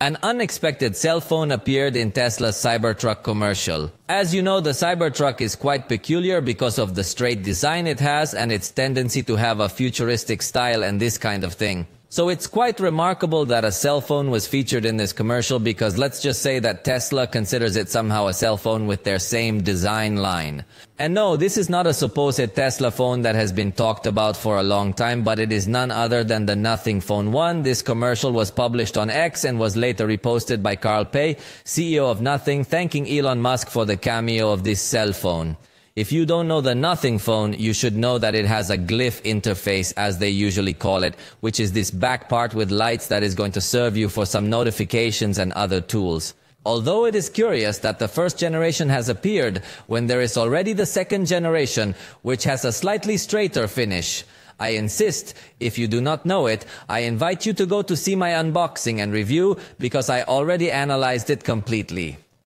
An unexpected cell phone appeared in Tesla's Cybertruck commercial. As you know, the Cybertruck is quite peculiar because of the straight design it has and its tendency to have a futuristic style and this kind of thing. So it's quite remarkable that a cell phone was featured in this commercial, because let's just say that Tesla considers it somehow a cell phone with their same design line. And no, this is not a supposed Tesla phone that has been talked about for a long time, but it is none other than the Nothing Phone 1. This commercial was published on X and was later reposted by Carl Pei, CEO of Nothing, thanking Elon Musk for the cameo of this cell phone. If you don't know the Nothing Phone, you should know that it has a glyph interface, as they usually call it, which is this back part with lights that is going to serve you for some notifications and other tools. Although it is curious that the first generation has appeared when there is already the second generation, which has a slightly straighter finish. I insist, if you do not know it, I invite you to go to see my unboxing and review, because I already analyzed it completely.